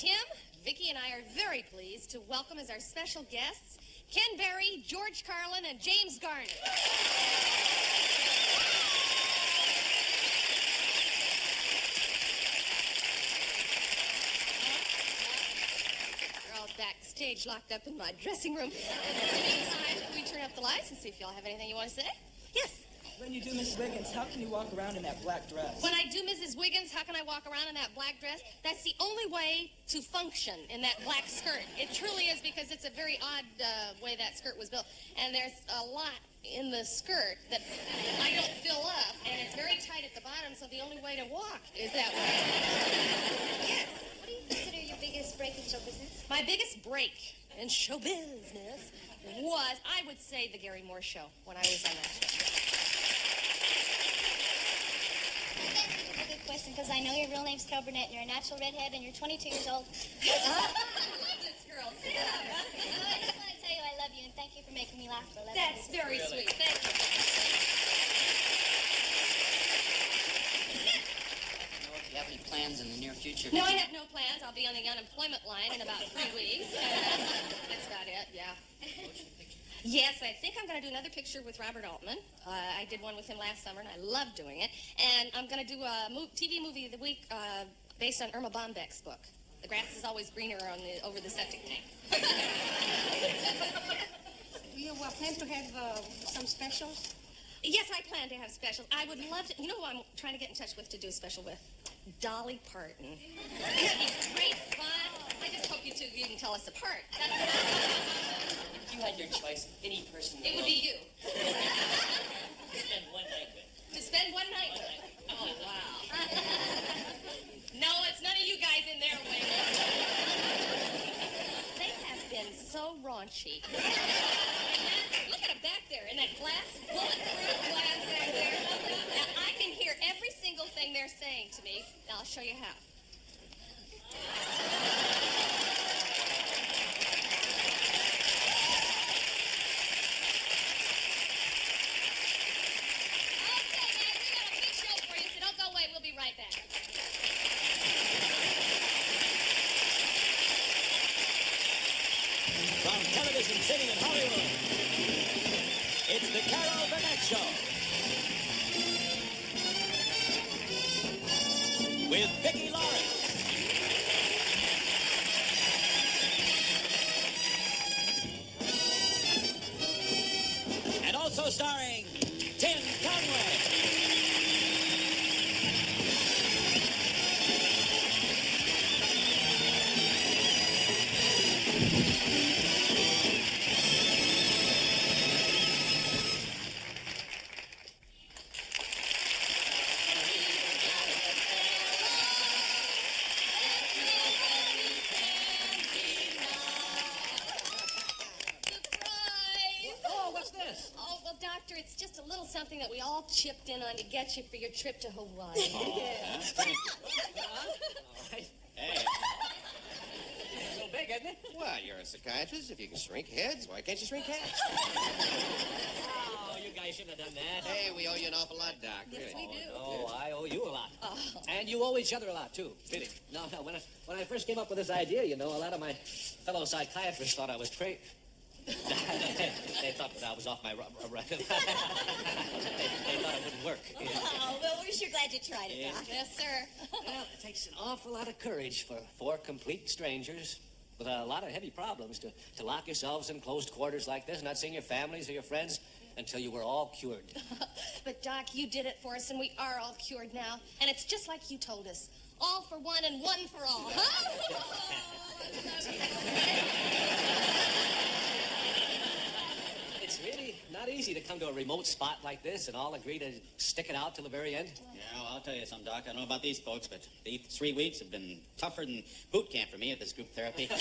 Tim, Vicki, and I are very pleased to welcome as our special guests Ken Berry, George Carlin, and James Garner. We're all backstage, locked up in my dressing room. In the meantime, we turn up the lights and see if y'all have anything you want to say. Yes. When you do Mrs. Wiggins, how can you walk around in that black dress? When I do Mrs. Wiggins, how can I walk around in that black dress? That's the only way to function in that black skirt. It truly is, because it's a very odd way that skirt was built. And there's a lot in the skirt that I don't fill up, and it's very tight at the bottom, so the only way to walk is that way. Yes. What do you consider your biggest break in show business? My biggest break in show business was, I would say, the Gary Moore show, when I was on that show. That's a good question, because I know your real name's Burnett, and you're a natural redhead, and you're 22 years old. I love this girl. So I just want to tell you I love you, and thank you for making me laugh for 11 That's years. very sweet. Thank you. Do you have any plans in the near future? No, I have no plans. I'll be on the unemployment line in about 3 weeks. That's about it, yeah. Yes, I think I'm going to do another picture with Robert Altman. I did one with him last summer, and I loved doing it. And I'm going to do a TV movie of the week based on Irma Bombeck's book. The grass is always greener over the septic tank. Do you plan to have some specials? Yes, I plan to have specials. I would love to. You know who I'm trying to get in touch with to do a special with? Dolly Parton. It'd be great fun. I just hope you two can tell us apart. If you had your choice, any person in the It would world, be you. spend one night with. To spend one night with. Oh, wow. No, it's none of you guys in there, Wayne. They have been so raunchy. Look at them back there in that glass, bulletproof glass back there. Now, I can hear every single thing they're saying to me. Now, I'll show you how. Right back. From Television City in Hollywood, it's the Carol Burnett Show. With Vicki Lawrence. And also starring Tim Conway. It's just a little something that we all chipped in on to get you for your trip to Hawaii. Oh, Yeah. thank you. All right. Hey. It's so big, isn't it? Well, you're a psychiatrist. If you can shrink heads, why can't you shrink cats? Oh, you guys shouldn't have done that. Hey, we owe you an awful lot, Doc. Yes, Really. we do. Oh, I owe you a lot. Oh. And you owe each other a lot, too. Really. No, when I first came up with this idea, you know, a lot of my fellow psychiatrists thought I was crazy. They thought that I was off my rubber. they thought it wouldn't work. Oh, well, we're sure glad you tried it, Doc. Yes, sir. Well, it takes an awful lot of courage for 4 complete strangers with a lot of heavy problems to lock yourselves in closed quarters like this, not seeing your families or your friends until you were all cured. But, Doc, you did it for us, and we are all cured now. And it's just like you told us. All for one and one for all, huh? It's really not easy to come to a remote spot like this and all agree to stick it out till the very end. Yeah, well, I'll tell you something, Doc. I don't know about these folks, but the 3 weeks have been tougher than boot camp for me at this group therapy. Well,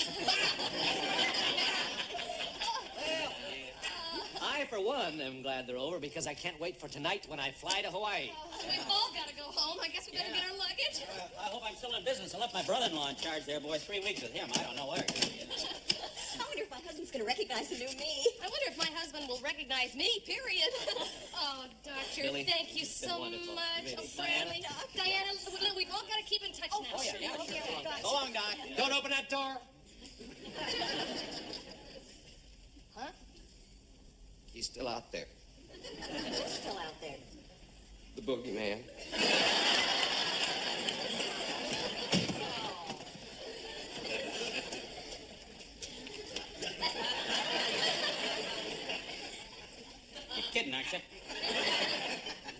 I, for one, am glad they're over because I can't wait for tonight when I fly to Hawaii. We've all got to go home. I guess we better get our luggage. I hope I'm still in business. I left my brother-in-law in charge there, boy. 3 weeks with him. I don't know where. I wonder if my husband's going to recognize the new me. I wonder if my husband will recognize me, period. Oh, Doctor, Really? thank you It's been so wonderful. much. Really. Oh, Bradley. Diana, look, we've all got to keep in touch now. Oh, yeah. Go on, Doc. Don't open that door. Huh? He's still out there. Who's still out there? The boogeyman. You're kidding, aren't you?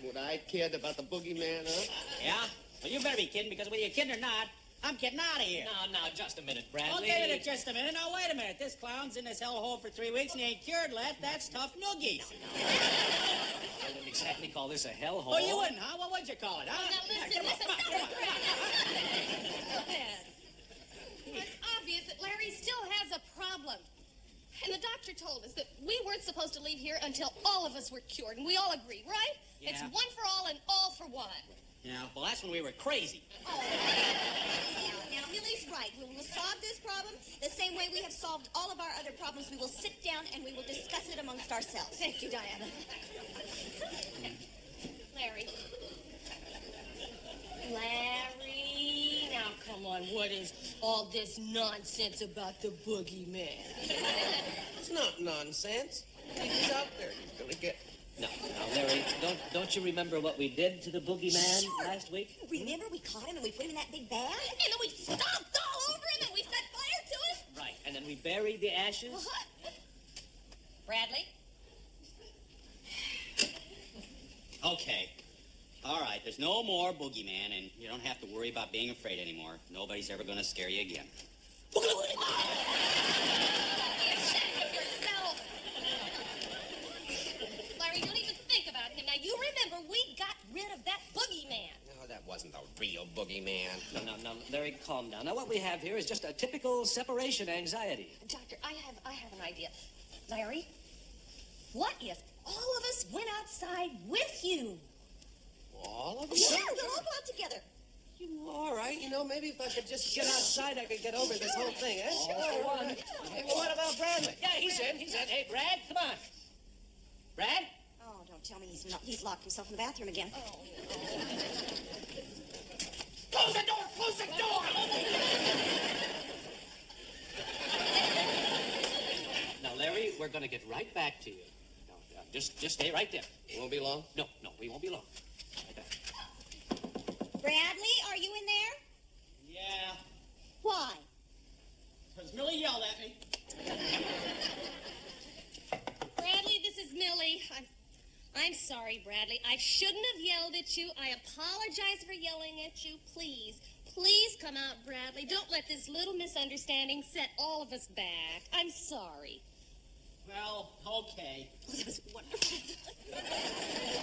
Would I kid about the boogeyman, huh? Yeah? Well, you better be kidding, because whether you're kidding or not, I'm getting out of here. Now, just a minute, Bradley. Okay, minute, just a minute. Now, wait a minute. This clown's in this hellhole for 3 weeks and he ain't cured yet. That's tough noogies. I wouldn't exactly call this a hellhole. Oh, you wouldn't, huh? What would you call it, huh? Now, listen, stop it, Well, it's obvious that Larry still has a problem. And the doctor told us that we weren't supposed to leave here until all of us were cured, and we all agreed, right? Yeah. It's one for all and all for one. Yeah, well, that's when we were crazy. Now, Millie's right. We will solve this problem the same way we have solved all of our other problems. We will sit down and we will discuss it amongst ourselves. Thank you, Diana. Larry. Larry. Now, come on. What is all this nonsense about the boogeyman? It's not nonsense. He's out there. He's gonna get... No, Larry, don't you remember what we did to the boogeyman last week? Remember, we caught him and we put him in that big bag? And then we stomped all over him and we set fire to him? Right, and then we buried the ashes? What? Bradley? Okay. All right, there's no more boogeyman, and you don't have to worry about being afraid anymore. Nobody's ever going to scare you again. Be ashamed of yourself. Larry, don't even think about him. Now, you remember we got rid of that boogeyman. No, that wasn't the real boogeyman. No, Larry, calm down. Now, what we have here is just a typical separation anxiety. Doctor, I have an idea. Larry, what if all of us went outside with you? All of Yeah, us? we'll all go out together. All right, maybe if I could just get outside, I could get over this whole thing, eh? Sure. Hey, well, what about Bradley? Yeah, he's in. Hey, Brad, come on. Brad? Oh, don't tell me he's locked himself in the bathroom again. Close the door! Close the door! Now, Larry, we're going to get right back to you. No, just stay right there. It won't be long. No, we won't be long. Right there. Bradley, are you in there? Yeah, Why? because Millie yelled at me. Bradley, this is Millie. I'm sorry, Bradley. I shouldn't have yelled at you. I apologize for yelling at you. Please come out, Bradley. Don't let this little misunderstanding set all of us back. I'm sorry. Well, okay. Oh, that was wonderful.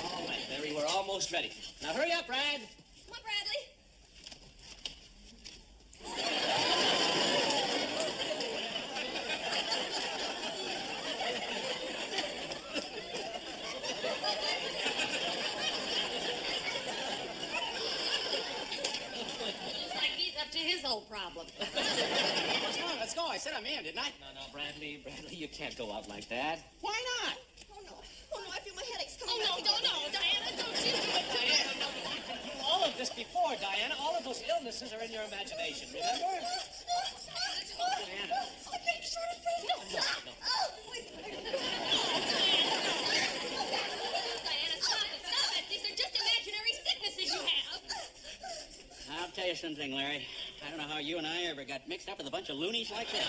All right, Larry, we're almost ready. Now, hurry up, Brad. Come on, Bradley. Looks like he's up to his old problem. What's wrong? Let's go. I said I'm in, didn't I? No, Bradley, you can't go out like that. Why not? Oh no, I feel my headache's coming Oh, back. no, Diana, don't you do it. Diana, no, you can do all of this before, Diana. All of those illnesses are in your imagination, remember? Diana. I'm getting short of breath. No. Diana, stop it. These are just imaginary sicknesses you have. I'll tell you something, Larry. I don't know how you and I ever got mixed up with a bunch of loonies like that.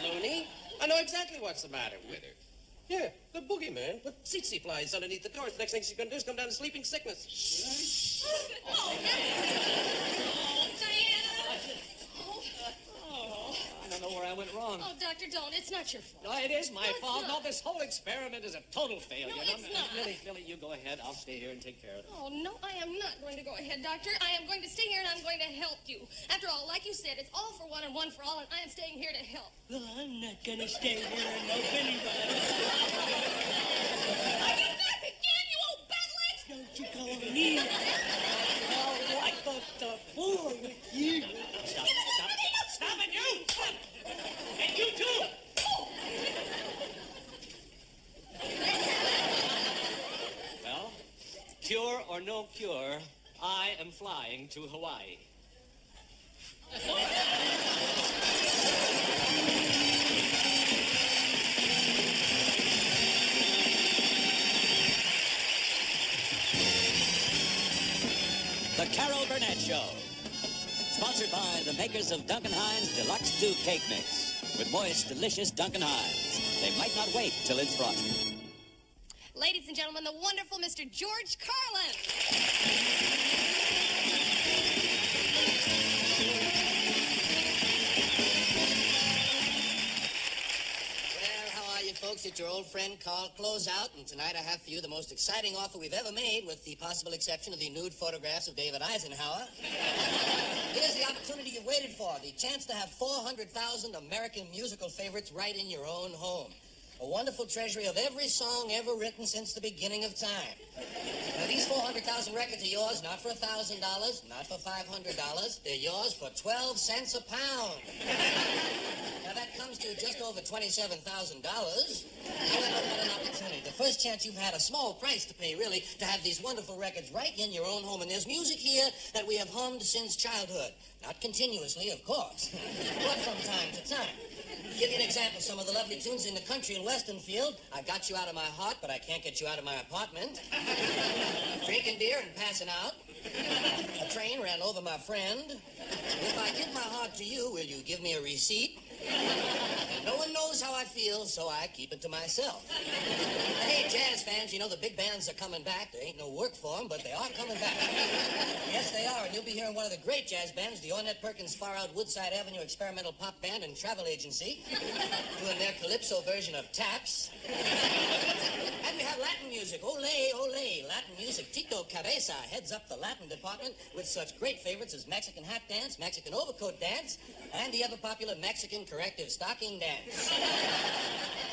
Looney? I know exactly what's the matter with her. Yeah, the boogeyman with tsetse flies underneath the door. The next thing she's gonna do is come down to sleeping sickness. Oh, Diana. I don't know where I went wrong. Oh, Doctor, don't. It's not your fault. No, it is my it's fault. not. No, this whole experiment is a total failure. No, it's not. Millie, you go ahead. I'll stay here and take care of it. Oh, no, I am not going to go ahead, Doctor. I am going to stay here and I'm going to help you. After all, like you said, it's all for one and one for all, and I am staying here to help. Well, I'm not gonna stay here and help anybody. Are you back again, you old bat-legs? Don't you call me. I'll wipe up the floor with you. Stop it, you! am flying to Hawaii. The Carol Burnett Show. Sponsored by the makers of Duncan Hines Deluxe 2 Cake Mix. With moist, delicious Duncan Hines. They might not wait till it's frosty. Ladies and gentlemen, the wonderful Mr. George Carlin. Well, how are you folks? It's your old friend Carl Closeout, and tonight I have for you the most exciting offer we've ever made, with the possible exception of the nude photographs of David Eisenhower. Here's the opportunity you've waited for, the chance to have 400,000 American musical favorites right in your own home. A wonderful treasury of every song ever written since the beginning of time. Now, these 400,000 records are yours, not for $1,000, not for $500. They're yours for 12 cents a pound. Now, that comes to just over $27,000. What an opportunity. The first chance you've had, a small price to pay, really, to have these wonderful records right in your own home. And there's music here that we have hummed since childhood. Not continuously, of course, but from time to time. Give you an example. Some of the lovely tunes in the country and western field. I got you out of my heart, but I can't get you out of my apartment. Drinking beer and passing out. A train ran over my friend. If I give my heart to you, will you give me a receipt? No one knows how I feel, so I keep it to myself. Hey, jazz fans, you know the big bands are coming back. There ain't no work for them, but they are coming back. Yes, they are, and you'll be hearing one of the great jazz bands, the Ornette Perkins Far Out Woodside Avenue Experimental Pop Band and Travel Agency, doing their calypso version of Taps. And we have Latin music. Ole, ole, Latin music. Tito Cabeza heads up the Latin department with such great favorites as Mexican hat dance, Mexican overcoat dance, and the ever-popular Mexican corrective stocking dance.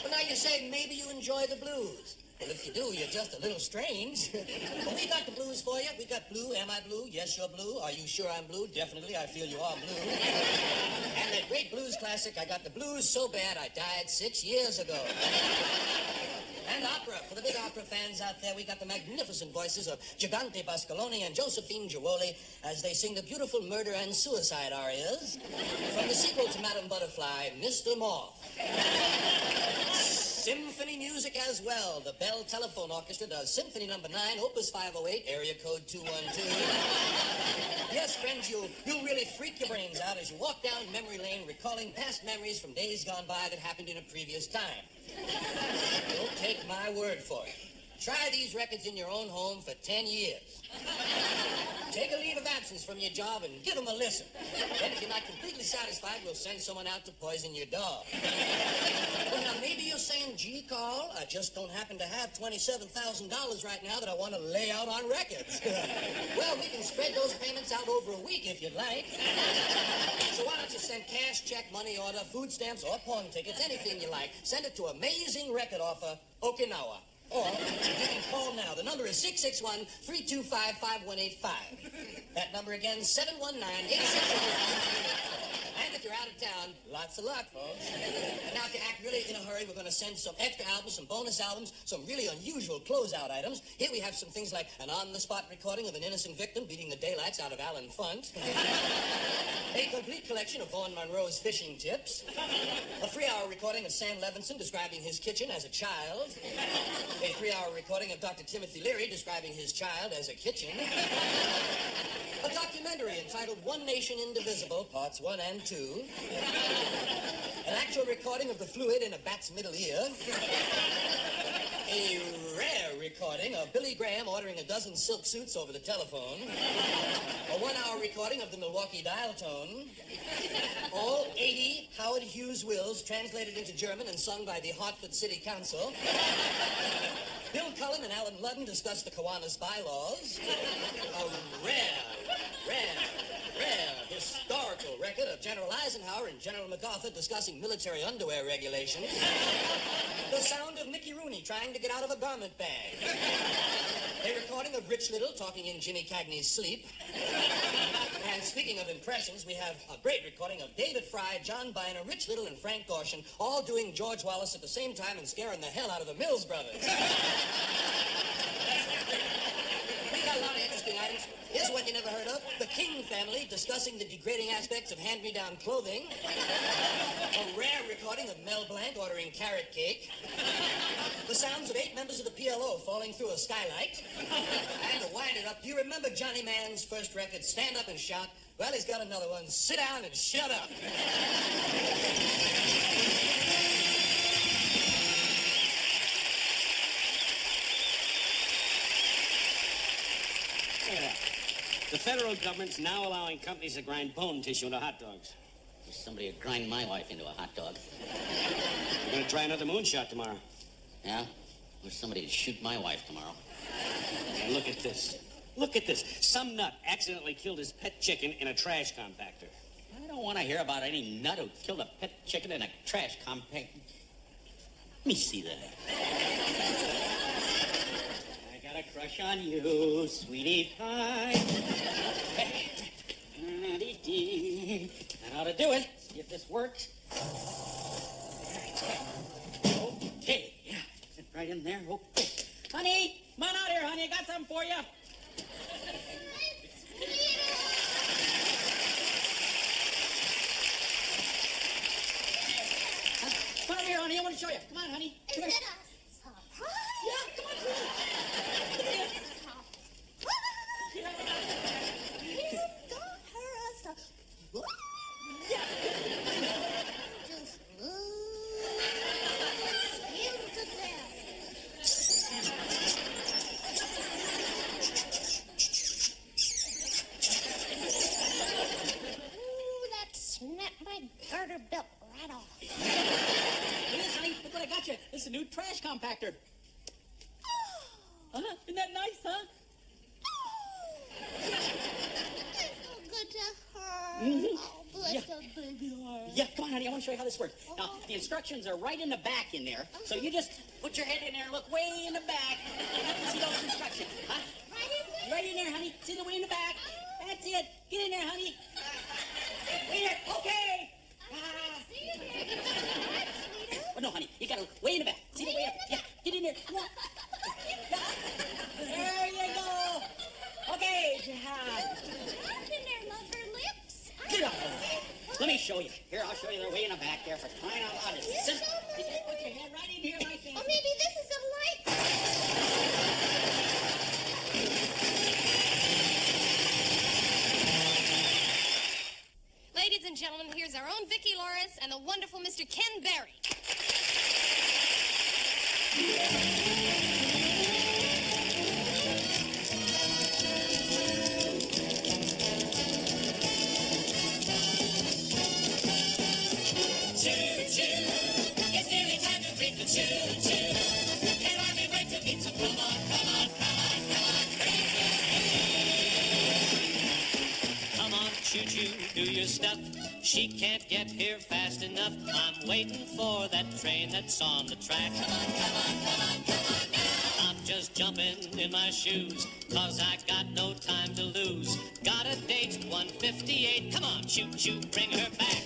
But now you say maybe you enjoy the blues. Well, if you do, you're just a little strange. But we got the blues for you. We got blue. Am I blue? Yes, you're blue. Are you sure I'm blue? Definitely, I feel you are blue. And that great blues classic, I got the blues so bad I died 6 years ago. And opera. For the big opera fans out there, we got the magnificent voices of Gigante Bascaloni and Josephine Giuoli as they sing the beautiful murder and suicide arias from the sequel to Madame Butterfly, Mr. Moth. Symphony music as well. The Bell Telephone Orchestra does Symphony No. 9, Opus 508, area code 212. Yes, friends, you'll really freak your brains out as you walk down memory lane recalling past memories from days gone by that happened in a previous time. Don't take my word for it. Try these records in your own home for 10 years. Take a leave of absence from your job and give them a listen. Then if you're not completely satisfied, we'll send someone out to poison your dog. Well, now, maybe you're saying, gee, Carl, I just don't happen to have $27,000 right now that I want to lay out on records. Well, we can spread those payments out over a week if you'd like. So why don't you send cash, check, money order, food stamps, or pawn tickets, anything you like. Send it to Amazing Record Offer, Okinawa. Or you can call now. The number is 661-325-5185. That number again, 719-861. And if you're out of town, lots of luck, folks. And now, if you act really in a hurry, we're going to send some extra albums, some bonus albums, some really unusual closeout items. Here we have some things like an on-the-spot recording of an innocent victim beating the daylights out of Alan Funt. A complete collection of Vaughn Monroe's fishing tips. A 3-hour recording of Sam Levinson describing his kitchen as a child. A 3-hour recording of Dr. Timothy Leary describing his child as a kitchen. A documentary entitled One Nation Indivisible, Parts 1 and 2. An actual recording of the fluid in a bat's middle ear. A rare recording of Billy Graham ordering a dozen silk suits over the telephone. A 1-hour recording of the Milwaukee dial tone. All 80 Howard Hughes wills translated into German and sung by the Hartford City Council. Bill Cullen and Alan Ludden discuss the Kiwanis bylaws. A rare historical record of General Eisenhower and General MacArthur discussing military underwear regulations. The sound of Mickey Rooney trying to get out of a garment bag. A recording of Rich Little talking in Jimmy Cagney's sleep. And speaking of impressions, we have a great recording of David Fry, John Biner, Rich Little, and Frank Gorshin all doing George Wallace at the same time and scaring the hell out of the Mills Brothers. We got a lot of interesting items. Here's one you never heard of. The King family discussing the degrading aspects of hand-me-down clothing. A rare recording of Mel Blanc ordering carrot cake. The sounds of 8 members of the PLO falling through a skylight. And to wind it up, do you remember Johnny Mann's first record, Stand Up and Shout? Well, he's got another one, Sit Down and Shut Up. The federal government's now allowing companies to grind bone tissue into hot dogs. Wish somebody would grind my wife into a hot dog. We're gonna try another moonshot tomorrow. Yeah? Wish somebody would shoot my wife tomorrow. And look at this. Look at this. Some nut accidentally killed his pet chicken in a trash compactor. I don't want to hear about any nut who killed a pet chicken in a trash compactor. Let me see that. I got a crush on you, sweetie pie. That ought to do it. See if this works. Okay, yeah. Sit right in there. Okay. Honey, come on out here, honey. I got something for you. Come on here, honey. I want to show you. Come on, honey. Is Come it here. a surprise? Yeah, come on, come here. You got her a surprise. Just scared to death. Ooh, that snapped my garter belt right off. Look at this, honey. Look what I got you. This is a new trash compactor. Huh? Isn't that nice, huh? It's so good to her. Mhm. Oh, bless Yeah. her baby heart. Yeah, come on, honey. I want to show you how this works. Now, the instructions are right in the back in there. So you just put your head in there and look way in the back. You have to see those instructions. Huh? Right in there? Right in there, honey. See the way in the back. That's it. Get in there, honey. Way in there. Okay. See you there. It's all right, sweetheart. Oh, no, honey. You got to look way in the back. See the way in the back? Yeah, get in there. Come on. There you go. Okay. Right in there, love her lips. Get up. Let me show you. Here, I'll show you. They're way in the back there for crying out loud. It's simple. You just put your head right in here like this. Or maybe this is a light. Ladies and gentlemen, here's our own Vicki Loris and the wonderful Mr. Ken Berry. Choo-choo, it's nearly time to read the choo-choo. Can't hardly wait to meet, so come on, come on, come on, come on, Come on, choo-choo, do your stuff. She can't get here fast enough. I'm waiting for that train that's on the track. come on, come on, come on, come on now. I'm just jumping in my shoes, 'cause I got no time to lose. Got a date, 1:58. Come on, choo-choo, bring her back.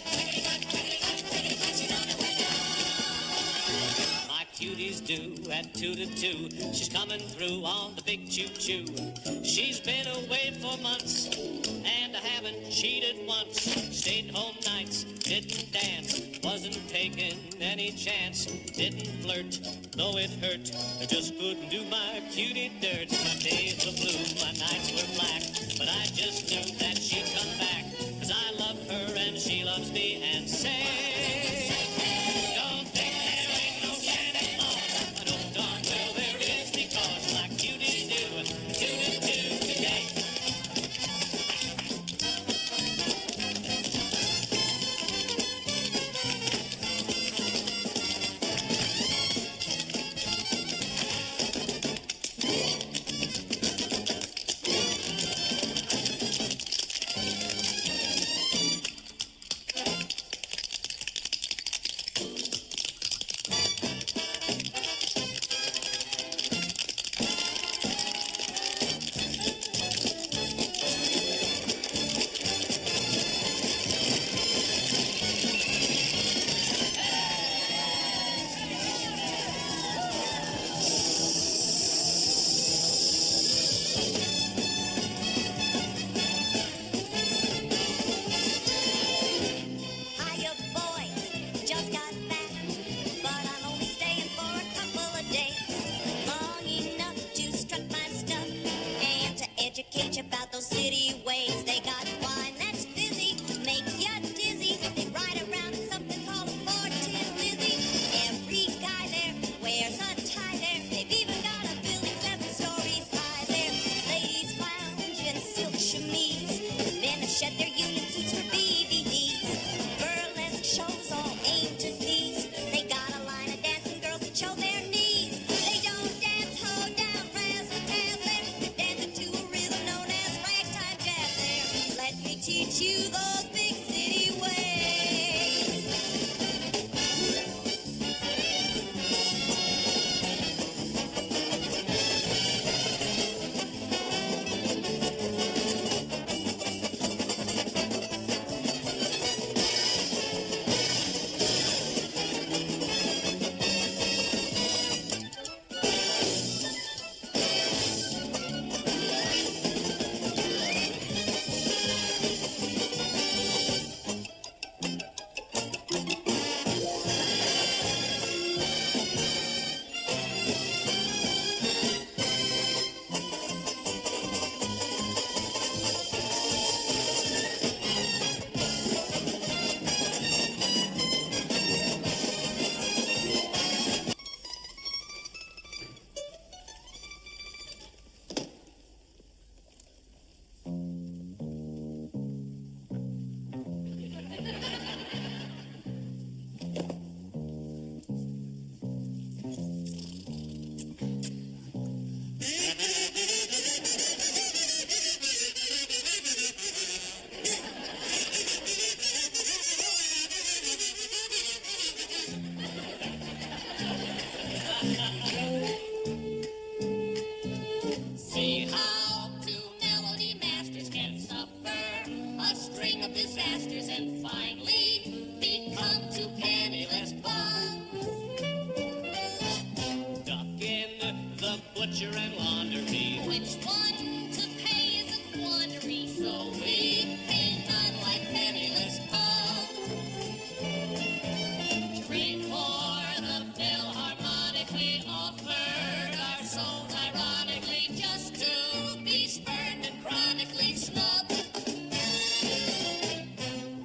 My cutie's due at 2 to 2. She's coming through on the big choo-choo. She's been away for months, and I haven't cheated once. Stayed home nights, didn't dance, wasn't taking any chance. Didn't flirt, though it hurt. I just couldn't do my cutie dirt. My days were blue, my nights were black, but I just knew that she'd come back. 'Cause I love her and she loves me, and say, don't think there ain't no Santa Claus. I know darn well there is, because my cutie's due 2 to 2 today. See how two melody masters can suffer a string of disasters and finally become two penniless bums. Duck in the butcher and laundry. Which one to pay is a quandary, so we pay none like penniless bums. Trade for the Philharmonic, we offered our souls ironically just to be spurned and chronically snubbed.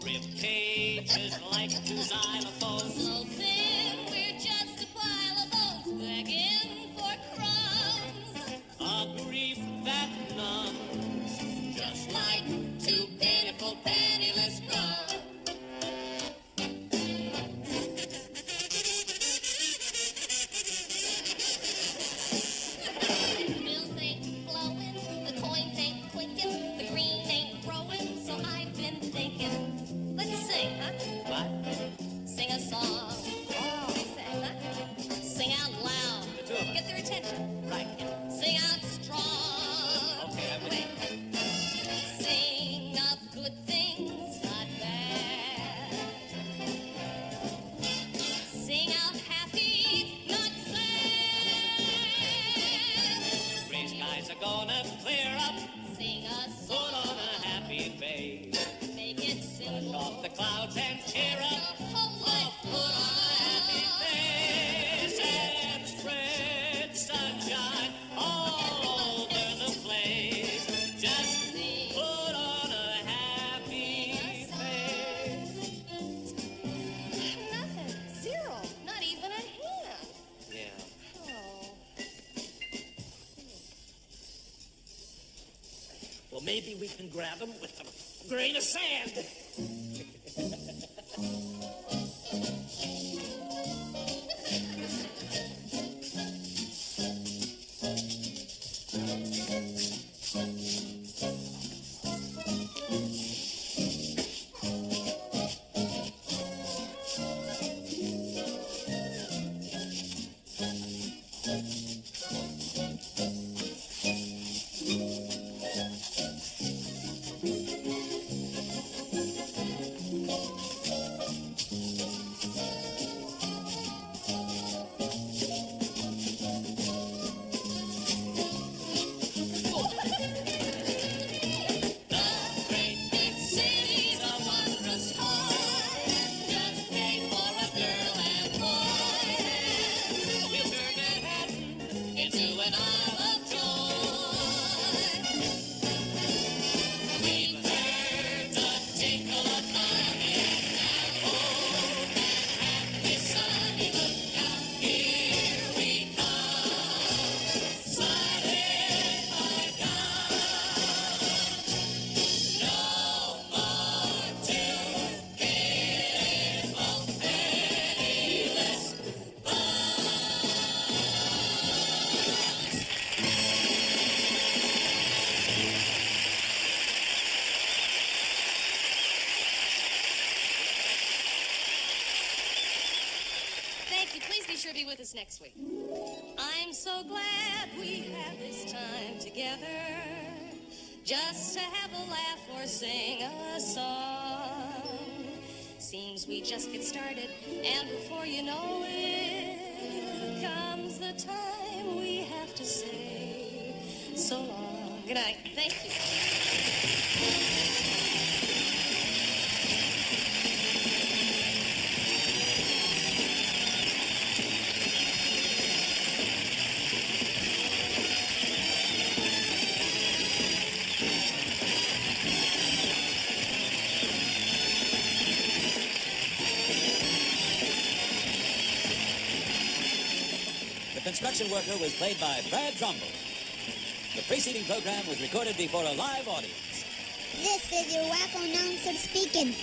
Rib cages like two xylophones. So thin, we're just a pile of bones begging for crumbs. A grief that numbs. Just like two pitiful penniless bums. Bills ain't blowing, the coins ain't clinking, the green ain't growing, so I've been thinking, let's sing, huh? What? Sing a song. Oh, sing, huh? Sing out loud. The two of us. Get their attention. Right. Sing out strong. Okay, I'm with you. Sing of good things, not bad. Sing out happy, not sad. Gray skies are gonna clear up. Sing a Put on song. a happy face. Make it simple. Off the clouds and cheer The up. whole life Put on a happy face and spread sunshine all over the place. Just put on a happy face. Nothing. Zero. Not even a hand. Yeah. Oh. Well, maybe we can grab him with a grain of sand. Thank you. Please be sure to be with us next week. I'm so glad we had this time together, just to have a laugh or sing a song. Seems we just get started, and before you know it, comes the time we have to say so long. Good night. Thank you. The construction worker was played by Brad Trumbull. The preceding program was recorded before a live audience. This is your wacko announcer speaking.